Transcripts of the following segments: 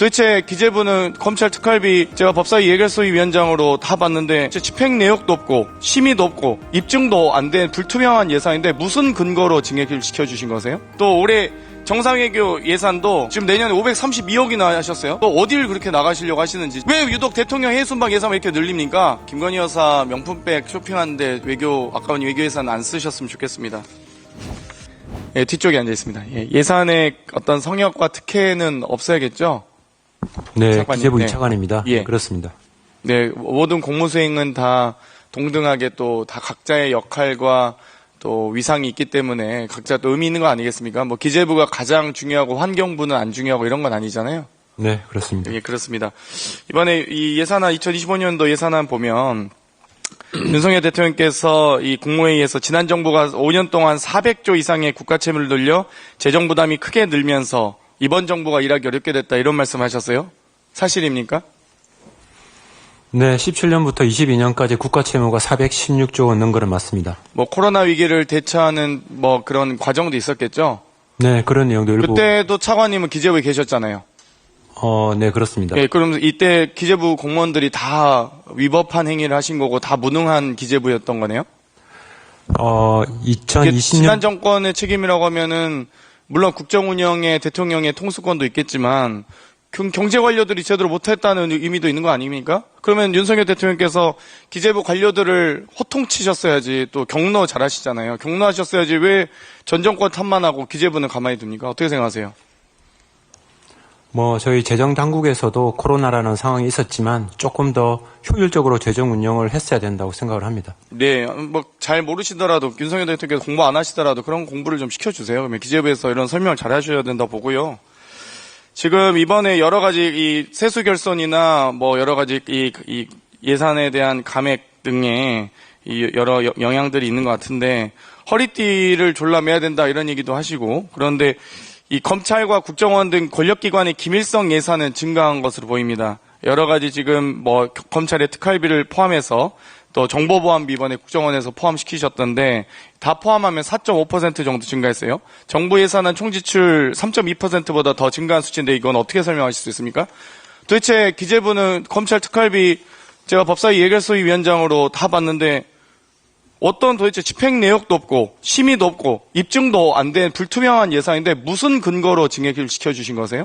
도대체 기재부는 검찰 특활비 제가 법사위 예결소위 위원장으로 다 봤는데 집행 내역도 없고 심의도 없고 입증도 안 된 불투명한 예산인데 무슨 근거로 증액을 시켜주신 거세요? 또 올해 정상회교 예산도 지금 내년에 532억이나 하셨어요. 또 어딜 그렇게 나가시려고 하시는지. 왜 유독 대통령 해외순방 예산 왜 이렇게 늘립니까? 김건희 여사 명품백 쇼핑하는데 아까운 외교 예산 안 쓰셨으면 좋겠습니다. 예, 뒤쪽에 앉아 있습니다. 예산의 어떤 성역과 특혜는 없어야겠죠? 네, 차관님. 기재부 네. 이차관입니다. 예. 그렇습니다. 네, 모든 공무수행은 다 동등하게 또 다 각자의 역할과 또 위상이 있기 때문에 각자 또 의미 있는 거 아니겠습니까? 뭐 기재부가 가장 중요하고 환경부는 안 중요하고 이런 건 아니잖아요. 네, 그렇습니다. 예, 그렇습니다. 이번에 이 예산안 2025년도 예산안 보면 윤석열 대통령께서 이 국무회의에서 지난 정부가 5년 동안 400조 이상의 국가 채무를 늘려 재정 부담이 크게 늘면서 이번 정부가 일하기 어렵게 됐다 이런 말씀하셨어요? 사실입니까? 네, 17년부터 22년까지 국가 채무가 416조 원 는 거는 맞습니다. 뭐 코로나 위기를 대처하는 뭐 그런 과정도 있었겠죠? 네, 그런 내용도 일부. 그때도 차관님은 기재부에 계셨잖아요. 네, 그렇습니다. 예, 그럼 이때 기재부 공무원들이 다 위법한 행위를 하신 거고 다 무능한 기재부였던 거네요? 2020년. 지난 정권의 책임이라고 하면은 물론 국정 운영에 대통령의 통수권도 있겠지만 경제 관료들이 제대로 못했다는 의미도 있는 거 아닙니까? 그러면 윤석열 대통령께서 기재부 관료들을 호통치셨어야지 또 경로 잘하시잖아요. 경로하셨어야지 왜 전 정권 탓만하고 기재부는 가만히 둡니까? 어떻게 생각하세요? 저희 재정 당국에서도 코로나라는 상황이 있었지만 조금 더 효율적으로 재정 운영을 했어야 된다고 생각을 합니다. 네, 뭐 잘 모르시더라도 윤석열 대통령께서 공부 안 하시더라도 그런 공부를 좀 시켜주세요. 그러면 기재부에서 이런 설명을 잘 하셔야 된다 보고요. 지금 이번에 여러 가지 이 세수 결손이나 뭐 여러 가지 이 예산에 대한 감액 등의 이 여러 영향들이 있는 것 같은데 허리띠를 졸라매야 된다 이런 얘기도 하시고 그런데 이 검찰과 국정원 등 권력기관의 기밀성 예산은 증가한 것으로 보입니다. 여러 가지 지금 뭐 검찰의 특활비를 포함해서 또 정보보안비 이번에 국정원에서 포함시키셨던데 다 포함하면 4.5% 정도 증가했어요. 정부 예산은 총지출 3.2%보다 더 증가한 수치인데 이건 어떻게 설명하실 수 있습니까? 도대체 기재부는 검찰 특활비 제가 법사위 예결소위 위원장으로 다 봤는데 어떤 도대체 집행 내역도 없고 심의도 없고 입증도 안 된 불투명한 예산인데 무슨 근거로 증액을 시켜주신 거세요?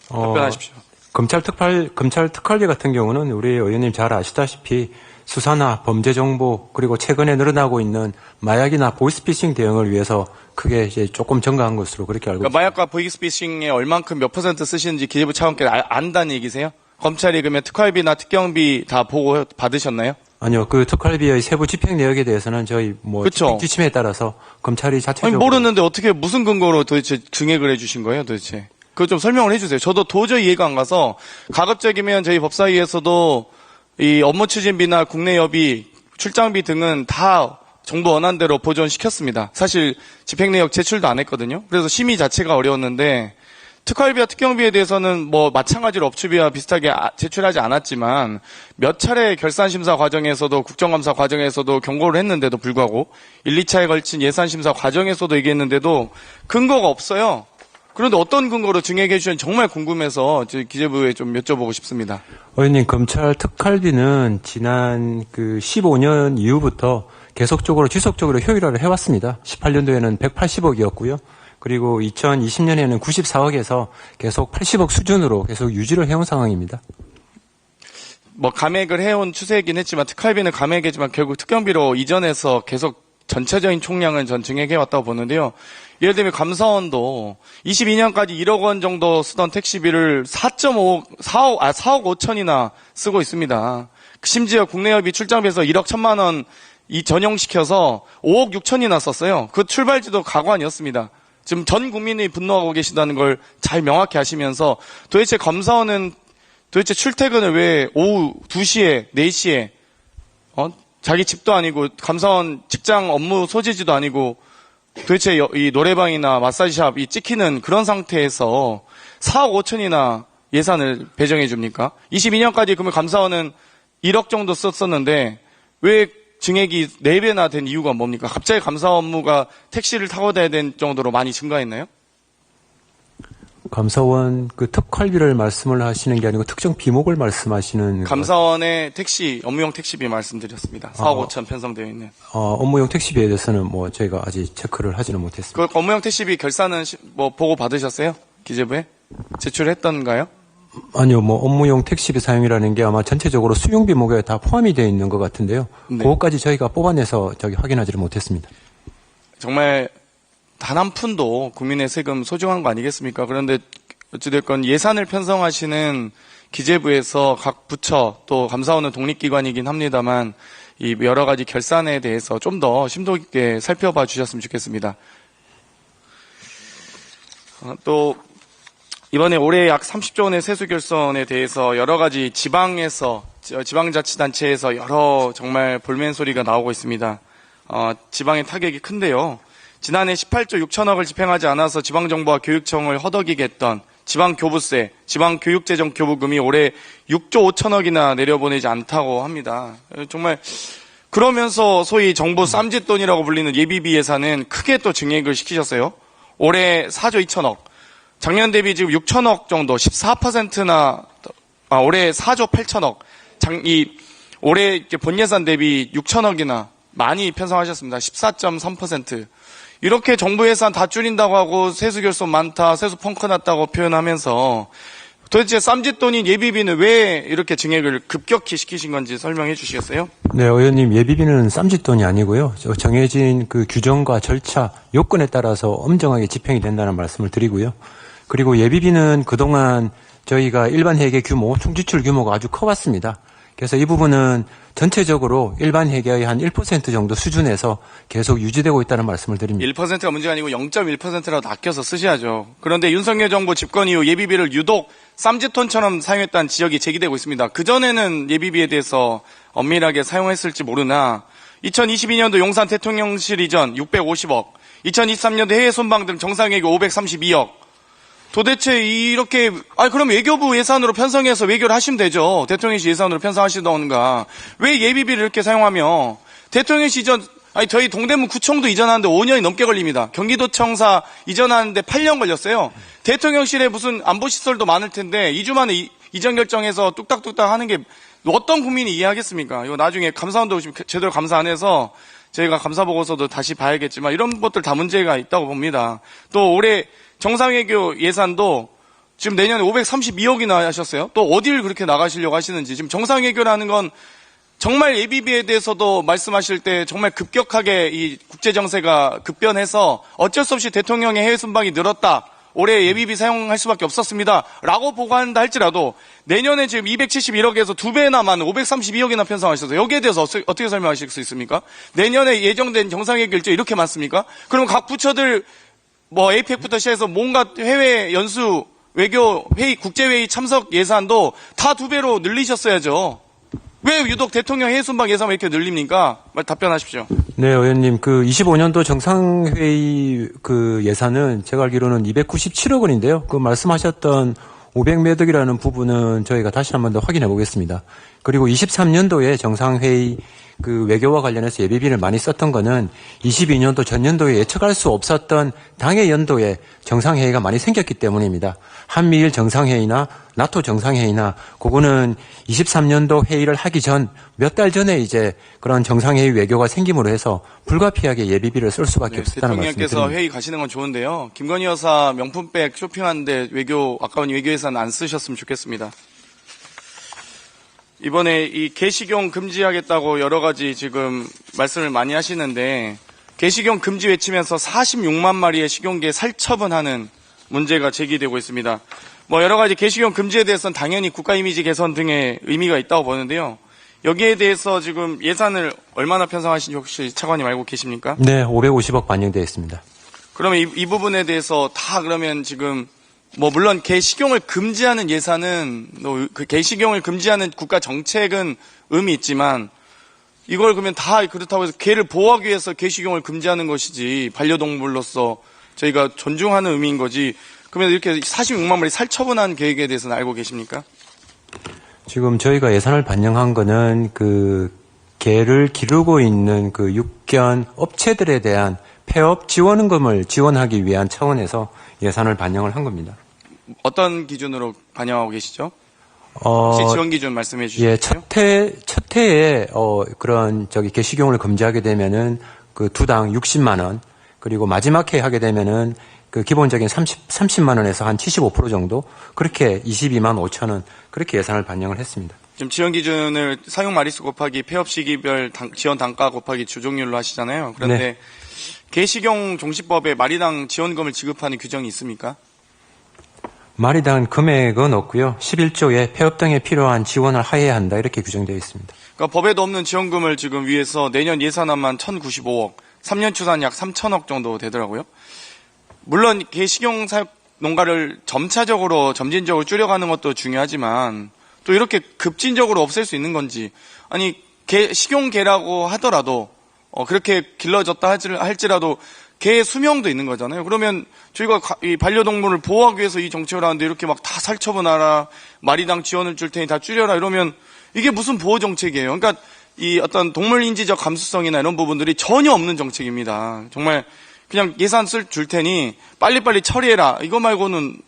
답변하십시오. 검찰 특활비 같은 경우는 우리 의원님 잘 아시다시피 수사나 범죄 정보 그리고 최근에 늘어나고 있는 마약이나 보이스피싱 대응을 위해서 크게 이제 조금 증가한 것으로 그렇게 알고 있습니다. 마약과 보이스피싱에 얼만큼 몇 퍼센트 쓰시는지 기재부 차관께서 안다는 얘기세요? 검찰이 그러면 특활비나 특경비 다 보고 받으셨나요? 아니요, 그 특활비의 세부 집행 내역에 대해서는 저희 집행 지침에 따라서 검찰이 자체적으로 모르는데 어떻게 무슨 근거로 도대체 증액을 해주신 거예요, 도대체? 그거 좀 설명을 해주세요. 저도 도저히 이해가 안 가서 가급적이면 저희 법사위에서도 이 업무 추진비나 국내 여비, 출장비 등은 다 정부 원안대로 보존시켰습니다. 사실 집행 내역 제출도 안 했거든요. 그래서 심의 자체가 어려웠는데 특활비와 특경비에 대해서는 뭐 마찬가지로 업추비와 비슷하게 제출하지 않았지만 몇 차례 결산심사 과정에서도 국정감사 과정에서도 경고를 했는데도 불구하고 1, 2차에 걸친 예산심사 과정에서도 얘기했는데도 근거가 없어요. 그런데 어떤 근거로 증액해 주셨는지 정말 궁금해서 기재부에 좀 여쭤보고 싶습니다. 의원님, 검찰 특활비는 지난 15년 이후부터 계속적으로 지속적으로 효율화를 해왔습니다. 18년도에는 180억이었고요. 그리고 2020년에는 94억에서 계속 80억 수준으로 계속 유지를 해온 상황입니다. 뭐 감액을 해온 추세이긴 했지만 특활비는 감액이지만 결국 특경비로 이전해서 계속 전체적인 총량은 전 증액해왔다고 보는데요. 예를 들면 감사원도 22년까지 1억 원 정도 쓰던 택시비를 4억 5천이나 쓰고 있습니다. 심지어 국내여비 출장비에서 1억 1천만 원 전용시켜서 5억 6천이나 썼어요. 그 출발지도 가관이었습니다. 지금 전 국민이 분노하고 계신다는 걸 잘 명확히 아시면서 도대체 감사원은 도대체 출퇴근을 왜 오후 2시에 4시에 자기 집도 아니고 감사원 직장 업무 소재지도 아니고 도대체 이 노래방이나 마사지샵이 찍히는 그런 상태에서 4억 5천이나 예산을 배정해 줍니까? 22년까지 그러면 감사원은 1억 정도 썼었는데 왜 증액이 4배나 된 이유가 뭡니까? 갑자기 감사 업무가 택시를 타고 다녀야 될 정도로 많이 증가했나요? 감사원 그 특활비를 말씀을 하시는 게 아니고 특정 비목을 말씀하시는 감사원의 택시, 업무용 택시비 말씀드렸습니다. 4억 5천 편성되어 있는. 업무용 택시비에 대해서는 뭐 저희가 아직 체크를 하지는 못했습니다. 그 업무용 택시비 결산은 보고 받으셨어요? 기재부에? 제출했던가요? 아니요, 뭐 업무용 택시비 사용이라는 게 아마 전체적으로 수용 비목에 다 포함이 되어 있는 것 같은데요. 네. 그것까지 저희가 뽑아내서 확인하지를 못했습니다. 정말 단 한 푼도 국민의 세금 소중한 거 아니겠습니까? 그런데 어찌됐건 예산을 편성하시는 기재부에서 각 부처 또 감사원은 독립기관이긴 합니다만 이 여러 가지 결산에 대해서 좀 더 심도 있게 살펴봐 주셨으면 좋겠습니다. 또 이번에 올해 약 30조 원의 세수 결손에 대해서 여러 가지 지방자치단체에서 여러 정말 볼멘 소리가 나오고 있습니다. 지방의 타격이 큰데요. 지난해 18조 6천억을 집행하지 않아서 지방정부와 교육청을 허덕이게 했던 지방교부세, 지방교육재정교부금이 올해 6조 5천억이나 내려보내지 않다고 합니다. 정말 그러면서 소위 정부 쌈짓돈이라고 불리는 예비비 예산은 크게 또 증액을 시키셨어요. 올해 4조 2천억, 작년 대비 지금 6천억 정도, 14%나, 올해 4조 8천억, 올해 본 예산 대비 6천억이나 많이 편성하셨습니다. 14.3%. 이렇게 정부 예산 다 줄인다고 하고 세수 결손 많다, 세수 펑크 났다고 표현하면서 도대체 쌈짓돈인 예비비는 왜 이렇게 증액을 급격히 시키신 건지 설명해 주시겠어요? 네, 의원님, 예비비는 쌈짓돈이 아니고요. 정해진 그 규정과 절차, 요건에 따라서 엄정하게 집행이 된다는 말씀을 드리고요. 그리고 예비비는 그동안 저희가 일반 회계 규모, 총지출 규모가 아주 커왔습니다. 그래서 이 부분은 전체적으로 일반 회계의 한 1% 정도 수준에서 계속 유지되고 있다는 말씀을 드립니다. 1%가 문제가 아니고 0.1%라도 아껴서 쓰셔야죠. 그런데 윤석열 정부 집권 이후 예비비를 유독 쌈짓돈처럼 사용했다는 지적이 제기되고 있습니다. 그전에는 예비비에 대해서 엄밀하게 사용했을지 모르나 2022년도 용산 대통령실 이전 650억, 2023년도 해외 순방 등 정상외교 532억, 도대체 이렇게 그럼 외교부 예산으로 편성해서 외교를 하시면 되죠. 대통령실 예산으로 편성하시던가. 왜 예비비를 이렇게 사용하며 대통령실 이전 저희 동대문 구청도 이전하는데 5년이 넘게 걸립니다. 경기도청사 이전하는데 8년 걸렸어요. 대통령실에 무슨 안보시설도 많을 텐데 2주 만에 이전 결정해서 뚝딱뚝딱 하는 게 어떤 국민이 이해하겠습니까? 이거 나중에 감사원도 지금 제대로 감사 안 해서 저희가 감사보고서도 다시 봐야겠지만 이런 것들 다 문제가 있다고 봅니다. 또 올해 정상외교 예산도 지금 내년에 532억이나 하셨어요. 또 어디를 그렇게 나가시려고 하시는지. 지금 정상외교라는 건 정말 예비비에 대해서도 말씀하실 때 정말 급격하게 이 국제정세가 급변해서 어쩔 수 없이 대통령의 해외 순방이 늘었다. 올해 예비비 사용할 수밖에 없었습니다. 라고 보고한다 할지라도 내년에 지금 271억에서 2배나 많은 532억이나 편성하셔서 여기에 대해서 어떻게 설명하실 수 있습니까? 내년에 예정된 정상외교 일정 이렇게 많습니까? 그럼 각 부처들 APEC부터 시작해서 뭔가 해외 연수, 외교, 회의, 국제회의 참석 예산도 다 2배로 늘리셨어야죠. 왜 유독 대통령 해외 순방 예산만 이렇게 늘립니까? 답변하십시오. 네, 의원님, 25년도 정상회의 예산은 제가 알기로는 297억 원인데요. 말씀하셨던 500매덕이라는 부분은 저희가 다시 한 번 더 확인해 보겠습니다. 그리고 23년도에 정상회의 외교와 관련해서 예비비를 많이 썼던 거는 22년도 전년도에 예측할 수 없었던 당해 연도에 정상회의가 많이 생겼기 때문입니다. 한미일 정상회의나 나토 정상회의나 그거는 23년도 회의를 하기 전 몇 달 전에 이제 그런 정상회의 외교가 생김으로 해서 불가피하게 예비비를 쓸 수밖에 없었다는 말씀을 드립니다. 대통령께서 회의 가시는 건 좋은데요. 김건희 여사 명품백 쇼핑하는데 아까운 외교 예산 안 쓰셨으면 좋겠습니다. 이번에 이 개식용 금지하겠다고 여러 가지 지금 말씀을 많이 하시는데 개식용 금지 외치면서 46만 마리의 식용개 살처분하는 문제가 제기되고 있습니다. 여러 가지 개식용 금지에 대해서는 당연히 국가 이미지 개선 등의 의미가 있다고 보는데요. 여기에 대해서 지금 예산을 얼마나 편성하신지 혹시 차관님 알고 계십니까? 네, 550억 반영되어 있습니다. 그러면 이 부분에 대해서 다 그러면 지금 물론 개식용을 금지하는 예산은 그 개식용을 금지하는 국가 정책은 의미 있지만 이걸 그러면 다 그렇다고 해서 개를 보호하기 위해서 개식용을 금지하는 것이지 반려동물로서 저희가 존중하는 의미인 거지. 그러면 이렇게 46만 마리 살처분한 계획에 대해서는 알고 계십니까? 지금 저희가 예산을 반영한 거는 개를 기르고 있는 육견 업체들에 대한 폐업 지원금을 지원하기 위한 차원에서 예산을 반영을 한 겁니다. 어떤 기준으로 반영하고 계시죠? 혹시 지원 기준 말씀해 주시겠어요? 예, 첫 해에 그런 개식용을 금지하게 되면은 그 두당 60만 원, 그리고 마지막 해 하게 되면은 그 기본적인 30만 원에서 한 75% 정도, 그렇게 22만 5천 원, 그렇게 예산을 반영을 했습니다. 지금 지원 기준을 사용 마리수 곱하기 폐업 시기별 지원 단가 곱하기 주종률로 하시잖아요. 그런데 네. 개식용 종시법에 마리당 지원금을 지급하는 규정이 있습니까? 마리당 금액은 없고요. 11조에 폐업 등에 필요한 지원을 하해야 한다, 이렇게 규정되어 있습니다. 그러니까 법에도 없는 지원금을 지금 위해서 내년 예산안만 1,095억, 3년 추산 약 3천억 정도 되더라고요. 물론 개식용 사육 농가를 점진적으로 줄여가는 것도 중요하지만 또 이렇게 급진적으로 없앨 수 있는 건지, 아니 식용개라고 하더라도 그렇게 길러졌다 할지라도 개의 수명도 있는 거잖아요. 그러면 저희가 이 반려동물을 보호하기 위해서 이 정책을 하는데 이렇게 막 다 살처분하라, 마리당 지원을 줄 테니 다 줄여라 이러면 이게 무슨 보호 정책이에요? 그러니까 이 어떤 동물인지적 감수성이나 이런 부분들이 전혀 없는 정책입니다. 정말 그냥 예산 줄 테니 빨리빨리 처리해라, 이거 말고는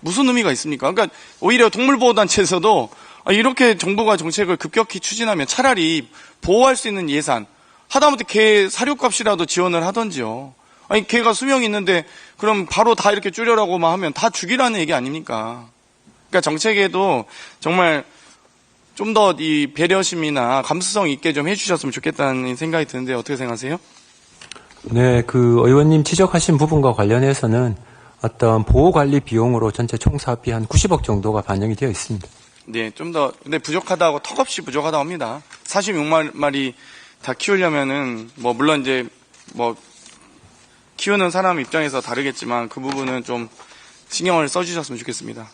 무슨 의미가 있습니까? 그러니까 오히려 동물보호단체에서도 이렇게 정부가 정책을 급격히 추진하면 차라리 보호할 수 있는 예산, 하다못해 개 사료값이라도 지원을 하던지요. 아니 개가 수명이 있는데 그럼 바로 다 이렇게 줄여라고만 하면 다 죽이라는 얘기 아닙니까? 그러니까 정책에도 정말 좀 더 이 배려심이나 감수성 있게 좀 해주셨으면 좋겠다는 생각이 드는데 어떻게 생각하세요? 네, 그 의원님 지적하신 부분과 관련해서는 어떤 보호관리 비용으로 전체 총 사업비 한 90억 정도가 반영이 되어 있습니다. 네, 좀 더 근데 부족하다고, 턱없이 부족하다고 합니다. 46마리 다 키우려면은 물론 이제 키우는 사람 입장에서 다르겠지만 그 부분은 좀 신경을 써주셨으면 좋겠습니다.